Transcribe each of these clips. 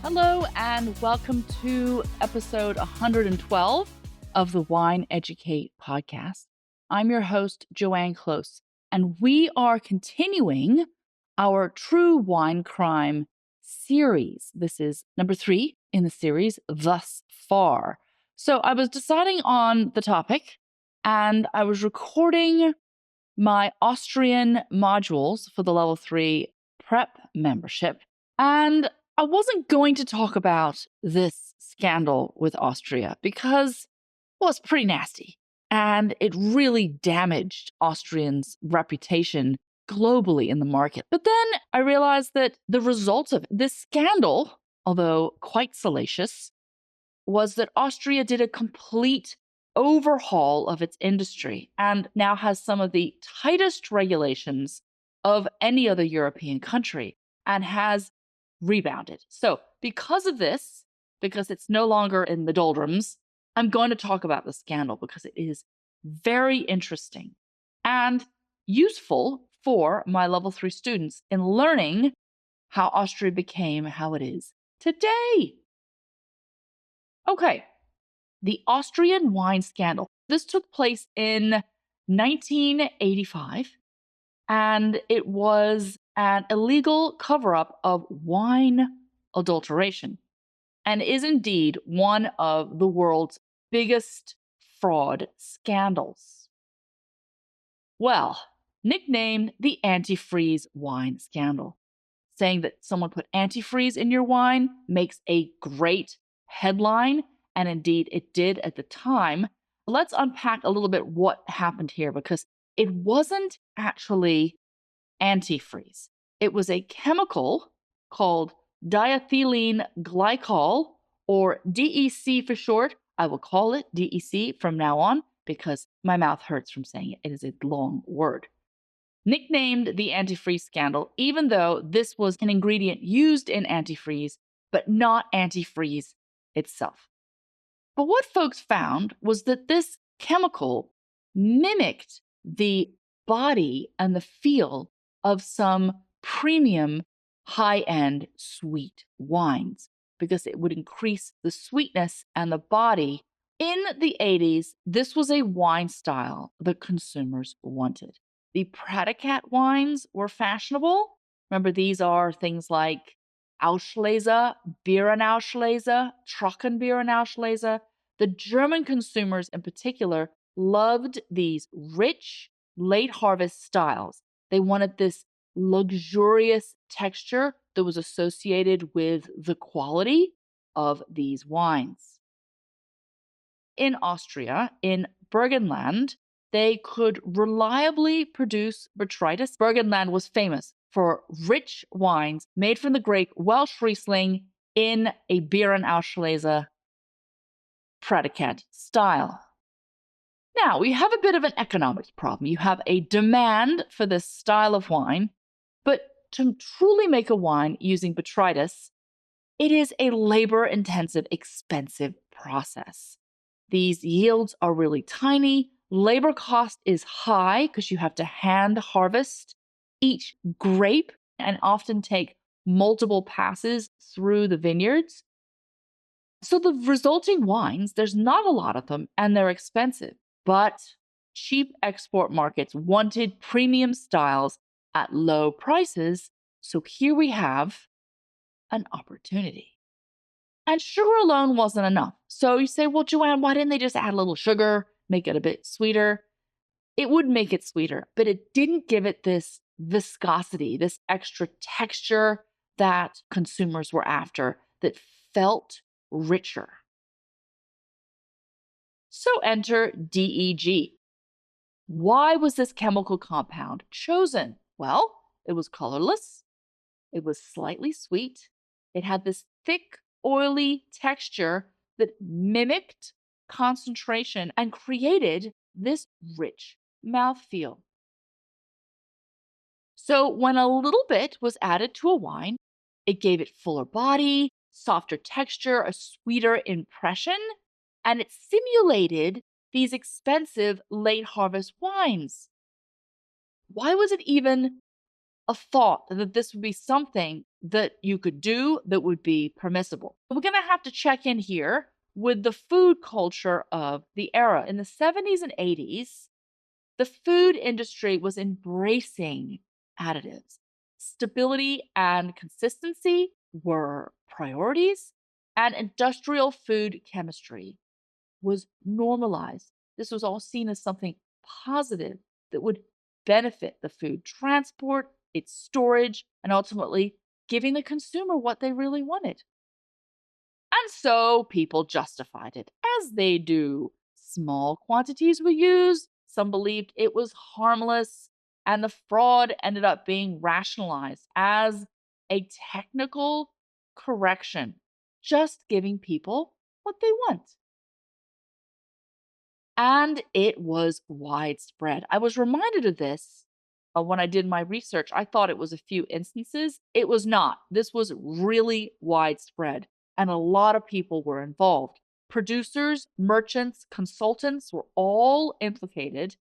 Hello and welcome to episode 112 of the Wine Educate podcast. I'm your host, Joanne Close, and we are continuing our True Wine Crime series. This is number 3 in the series thus far. So I was deciding on the topic and I was recording my Austrian modules for the level 3 prep membership. And I wasn't going to talk about this scandal with Austria because, well, it's pretty nasty. And it really damaged Austrians' reputation globally in the market. But then I realized that the result of this scandal, although quite salacious, was that Austria did a complete overhaul of its industry and now has some of the tightest regulations of any other European country and has rebounded. So because of this, because it's no longer in the doldrums, I'm going to talk about the scandal because it is very interesting and useful for my level 3 students in learning how Austria became how it is today. Okay, the Austrian wine scandal. This took place in 1985, and it was an illegal cover-up of wine adulteration and is indeed one of the world's biggest fraud scandals. Well, nicknamed the Antifreeze wine scandal. Saying that someone put antifreeze in your wine makes a great headline, and indeed it did at the time. Let's unpack a little bit what happened here because it wasn't actually antifreeze. It was a chemical called diethylene glycol, or DEC for short. I will call it DEC from now on because my mouth hurts from saying it. It is a long word. Nicknamed the antifreeze scandal, even though this was an ingredient used in antifreeze, but not antifreeze itself. But what folks found was that this chemical mimicked the body and the feel of some premium high-end sweet wines because it would increase the sweetness and the body. In the 80s, this was a wine style that consumers wanted. The Prädikat wines were fashionable. Remember, these are things like Auslese, Beerenauslese, Trockenbeerenauslese. The German consumers in particular loved these rich, late harvest styles. They wanted this luxurious texture that was associated with the quality of these wines. In Austria, in Burgenland, they could reliably produce botrytis. Burgenland was famous for rich wines made from the grape Welsh Riesling in a Beerenauslese Prädikat style. Now, we have a bit of an economics problem. You have a demand for this style of wine, but to truly make a wine using botrytis, it is a labor-intensive, expensive process. These yields are really tiny. Labor cost is high because you have to hand harvest each grape and often take multiple passes through the vineyards. So the resulting wines, there's not a lot of them and they're expensive, but cheap export markets wanted premium styles at low prices. So here we have an opportunity. And sugar alone wasn't enough. So you say, well, Joanne, why didn't they just add a little sugar, make it a bit sweeter? It would make it sweeter, but it didn't give it this viscosity, this extra texture that consumers were after that felt richer. So enter DEG. Why was this chemical compound chosen? Well, it was colorless. It was slightly sweet. It had this thick, oily texture that mimicked concentration and created this rich mouthfeel. So when a little bit was added to a wine, it gave it fuller body, softer texture, a sweeter impression, and it simulated these expensive late harvest wines. Why was it even a thought that this would be something that you could do that would be permissible. We're going to have to check in here with the food culture of the era. In the 70s and 80s, the food industry was embracing additives. Stability and consistency were priorities, and industrial food chemistry was normalized. This was all seen as something positive that would benefit the food transport, its storage, and ultimately giving the consumer what they really wanted. And so people justified it, as they do. Small quantities were used, some believed it was harmless, and the fraud ended up being rationalized as a technical correction, just giving people what they want. And it was widespread. I was reminded of this when I did my research. I thought it was a few instances. It was not. This was really widespread, and a lot of people were involved. Producers, merchants, consultants were all implicated.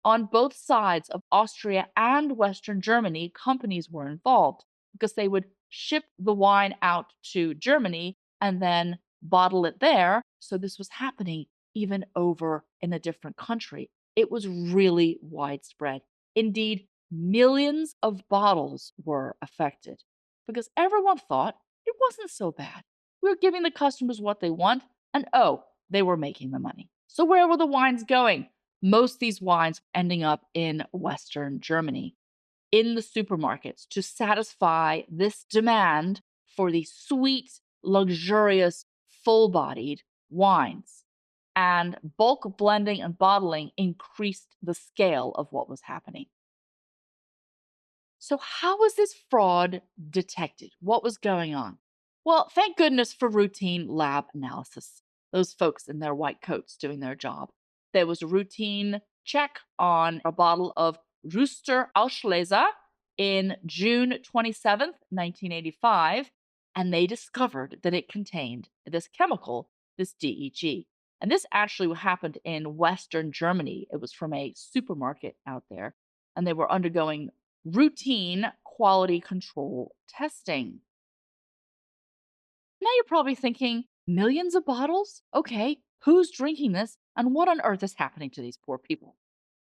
On both sides of Austria and Western Germany, companies were involved because they would ship the wine out to Germany and then bottle it there. So this was happening even over in a different country. It was really widespread. Indeed, millions of bottles were affected because everyone thought it wasn't so bad. We were giving the customers what they want, and oh, they were making the money. So where were the wines going? Most of these wines ending up in Western Germany, in the supermarkets, to satisfy this demand for the sweet, luxurious, full-bodied wines. And bulk blending and bottling increased the scale of what was happening. So how was this fraud detected? What was going on? Well, thank goodness for routine lab analysis. Those folks in their white coats doing their job. There was a routine check on a bottle of Beerenauslese in June 27th, 1985, and they discovered that it contained this chemical, this DEG. And this actually happened in Western Germany. It was from a supermarket out there, and they were undergoing routine quality control testing. Now you're probably thinking, millions of bottles? Okay, who's drinking this, and what on earth is happening to these poor people?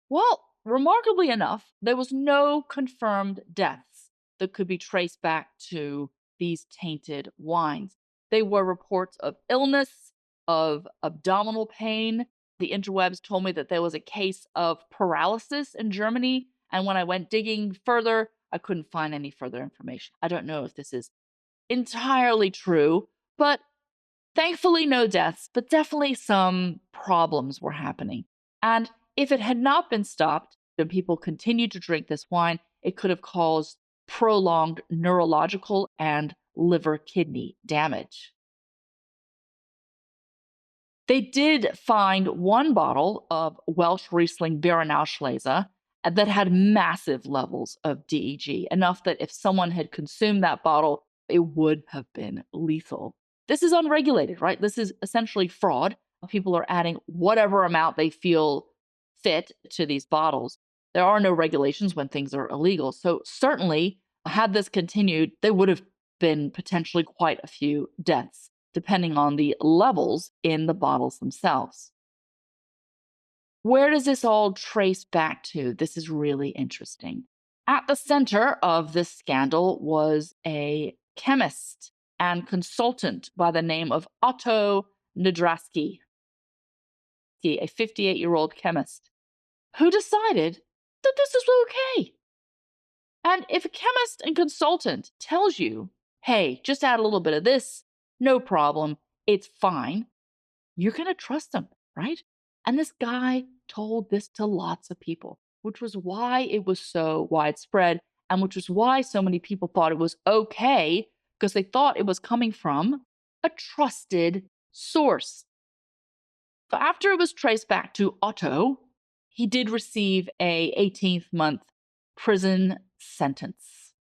Well, remarkably enough, there was no confirmed deaths that could be traced back to these tainted wines. They were reports of illness, of abdominal pain. The interwebs told me that there was a case of paralysis in Germany, and when I went digging further, I couldn't find any further information. I don't know if this is entirely true, but thankfully no deaths, but definitely some problems were happening. And if it had not been stopped and people continued to drink this wine, it could have caused prolonged neurological and liver kidney damage. They did find one bottle of Welsh Riesling Beerenauslese that had massive levels of DEG, enough that if someone had consumed that bottle, it would have been lethal. This is unregulated, right? This is essentially fraud. People are adding whatever amount they feel fit to these bottles. There are no regulations when things are illegal. So certainly, had this continued, there would have been potentially quite a few deaths, depending on the levels in the bottles themselves. Where does this all trace back to? This is really interesting. At the center of this scandal was a chemist and consultant by the name of Otto Nadrasky, a 58-year-old chemist, who decided that this is okay. And if a chemist and consultant tells you, hey, just add a little bit of this, no problem, it's fine, you're going to trust them, right? And this guy told this to lots of people, which was why it was so widespread and which was why so many people thought it was okay, because they thought it was coming from a trusted source. So after it was traced back to Otto, he did receive a 18-month prison sentence.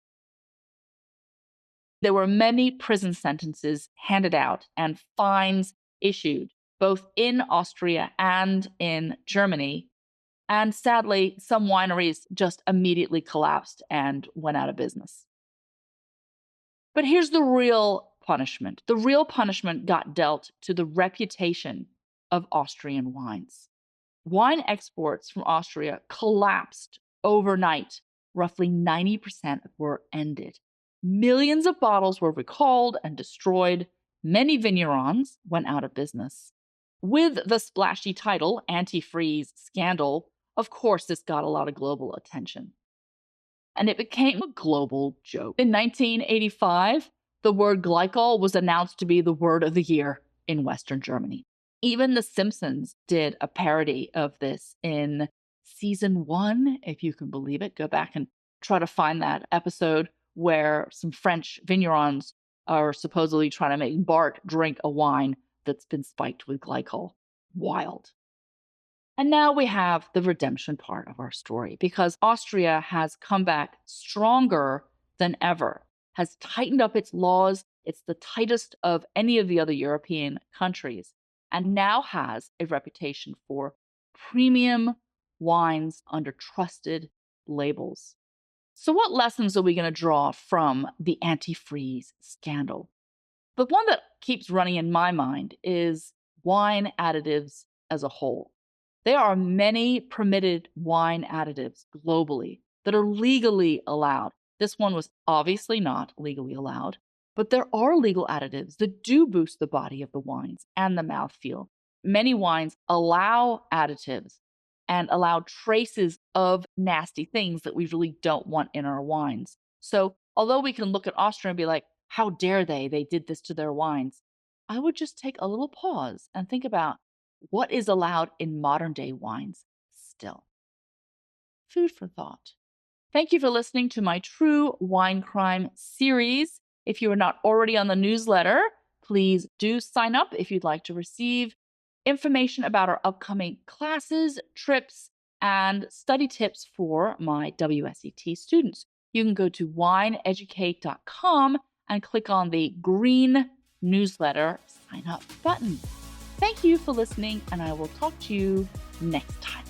There were many prison sentences handed out and fines issued, both in Austria and in Germany. And sadly, some wineries just immediately collapsed and went out of business. But here's the real punishment. The real punishment got dealt to the reputation of Austrian wines. Wine exports from Austria collapsed overnight. Roughly 90% were ended. Millions of bottles were recalled and destroyed. Many vignerons went out of business. With the splashy title, Antifreeze Scandal, of course, this got a lot of global attention. And it became a global joke. In 1985, the word glycol was announced to be the word of the year in Western Germany. Even The Simpsons did a parody of this in season 1, if you can believe it. Go back and try to find that episode where some French vignerons are supposedly trying to make Bart drink a wine that's been spiked with glycol. Wild. And now we have the redemption part of our story, because Austria has come back stronger than ever, has tightened up its laws. It's the tightest of any of the other European countries, and now has a reputation for premium wines under trusted labels. So what lessons are we going to draw from the antifreeze scandal? The one that keeps running in my mind is wine additives as a whole. There are many permitted wine additives globally that are legally allowed. This one was obviously not legally allowed, but there are legal additives that do boost the body of the wines and the mouthfeel. Many wines allow additives and allow traces of nasty things that we really don't want in our wines. So although we can look at Austria and be like, how dare they did this to their wines? I would just take a little pause and think about what is allowed in modern day wines still. Food for thought. Thank you for listening to my True Wine Crime series. If you are not already on the newsletter, please do sign up if you'd like to receive information about our upcoming classes, trips, and study tips for my WSET students. You can go to wineeducate.com and click on the green newsletter sign up button. Thank you for listening, and I will talk to you next time.